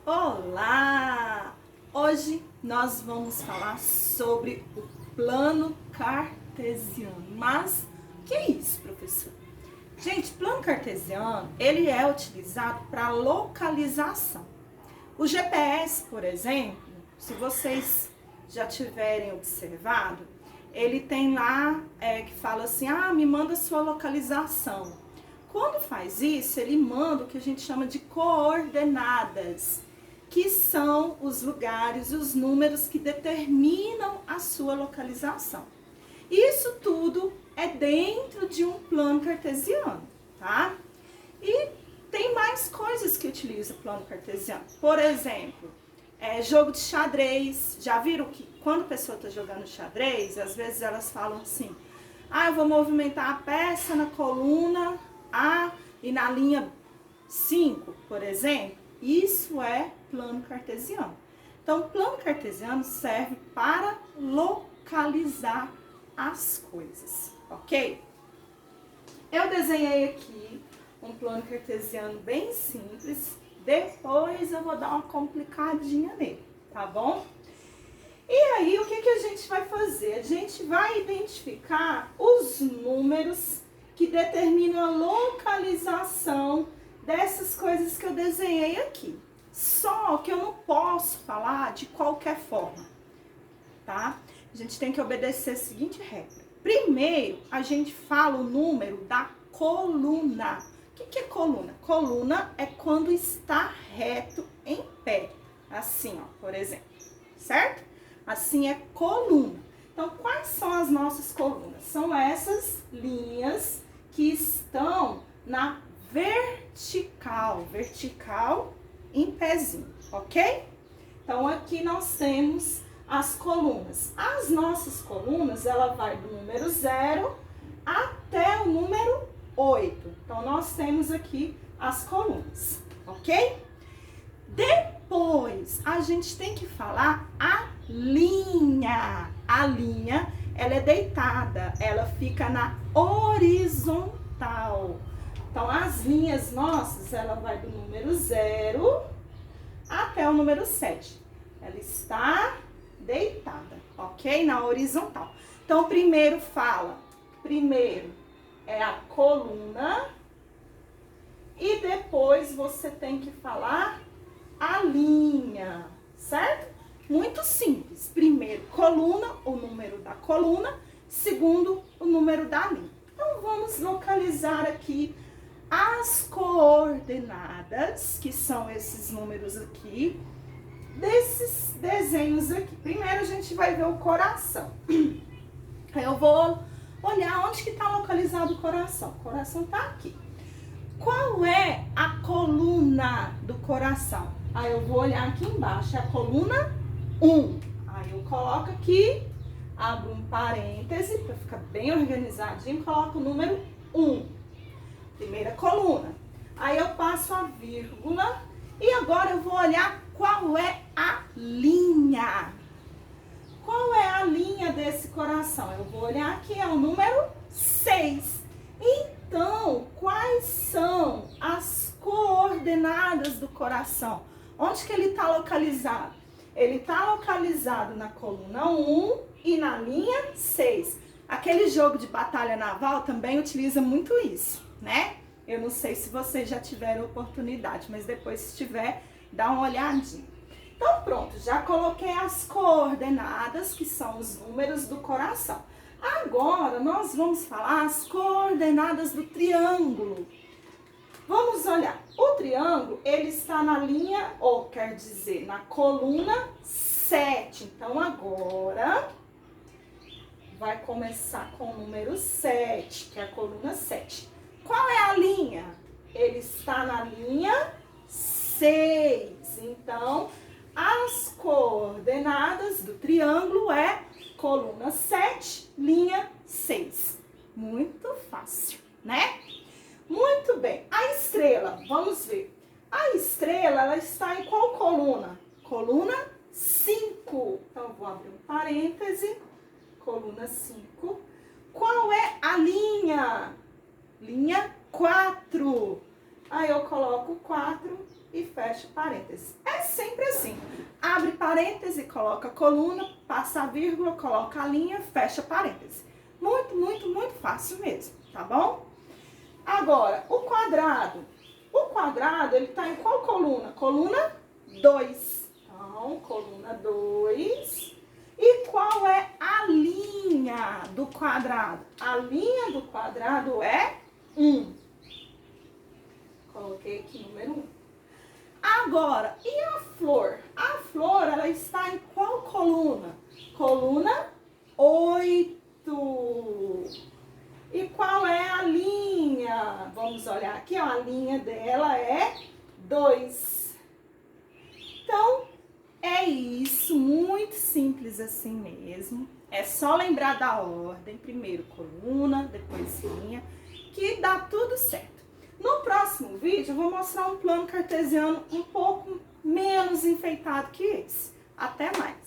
Olá! Hoje nós vamos falar sobre o plano cartesiano. Mas o que é isso, professor? Gente, plano cartesiano, ele é utilizado para localização. O GPS, por exemplo, se vocês já tiverem observado, ele tem lá que fala assim, me manda sua localização. Quando faz isso, ele manda o que a gente chama de coordenadas, que são os lugares, os números que determinam a sua localização. Isso tudo é dentro de um plano cartesiano, tá? E tem mais coisas que utiliza o plano cartesiano. Por exemplo, jogo de xadrez. Já viram que quando a pessoa está jogando xadrez, às vezes elas falam assim, eu vou movimentar a peça na coluna A e na linha 5, por exemplo. Isso é plano cartesiano. Então, o plano cartesiano serve para localizar as coisas, ok? Eu desenhei aqui um plano cartesiano bem simples. Depois eu vou dar uma complicadinha nele, tá bom? E aí, o que a gente vai fazer? A gente vai identificar os números que determinam a localização dessas coisas que eu desenhei aqui. Só que eu não posso falar de qualquer forma, tá? A gente tem que obedecer a seguinte regra. Primeiro, a gente fala o número da coluna. O que é coluna? Coluna é quando está reto em pé. Assim, ó, por exemplo. Certo? Assim é coluna. Então, quais são as nossas colunas? São essas linhas que estão na vertical. Vertical em pezinho, ok? Então, aqui nós temos as colunas. As nossas colunas, ela vai do número 0 até o número 8. Então, nós temos aqui as colunas, ok? Depois, a gente tem que falar a linha. A linha, ela é deitada, ela fica na horizontal. Então, as linhas nossas, ela vai do número 0 até o número 7. Ela está deitada, ok? Na horizontal. Então, primeiro é a coluna e depois você tem que falar a linha, certo? Muito simples. Primeiro, coluna, o número da coluna. Segundo, o número da linha. Então, vamos localizar aqui as coordenadas, que são esses números aqui, desses desenhos aqui. Primeiro, a gente vai ver o coração. Eu vou olhar onde que está localizado o coração. O coração está aqui. Qual é a coluna do coração? Aí eu vou olhar aqui embaixo, é a coluna 1. Aí eu coloco aqui, abro um parêntese para ficar bem organizadinho, coloco o número 1. Primeira coluna. Aí eu passo a vírgula e agora eu vou olhar qual é a linha. Qual é a linha desse coração? Eu vou olhar aqui, é o número 6. Então, quais são as coordenadas do coração? Onde que ele está localizado? Ele está localizado na coluna 1 e na linha 6. Aquele jogo de batalha naval também utiliza muito isso, né? Eu não sei se vocês já tiveram oportunidade, mas depois, se tiver, dá uma olhadinha. Então, pronto, já coloquei as coordenadas, que são os números do coração. Agora, nós vamos falar as coordenadas do triângulo. Vamos olhar. O triângulo, ele está na linha, ou quer dizer, na coluna 7. Então, agora, vai começar com o número 7, que é a coluna 7. Qual é a linha? Ele está na linha 6. Então, as coordenadas do triângulo é coluna 7, linha 6. Muito fácil, né? Muito bem. A estrela, vamos ver. A estrela, ela está em qual coluna? Coluna 5. Então, eu vou abrir um parêntese. Coluna 5. Qual é a linha? Linha 4. Aí eu coloco 4 e fecha parênteses. É sempre assim. Abre parêntese, coloca coluna, passa a vírgula, coloca a linha, fecha parêntese. Muito, muito, muito fácil mesmo, tá bom? Agora, o quadrado. O quadrado, ele tá em qual coluna? Coluna 2. Então, coluna 2. E qual é a linha do quadrado? A linha do quadrado é 1. Coloquei aqui número 1. Agora, e a flor? A flor, ela está em qual coluna? Coluna 8. E qual é a linha? Vamos olhar aqui, ó, a linha dela é 2. Então, é isso, muito simples assim mesmo. É só lembrar da ordem, primeiro coluna, depois linha, que dá tudo certo. No próximo vídeo, eu vou mostrar um plano cartesiano um pouco menos enfeitado que esse. Até mais!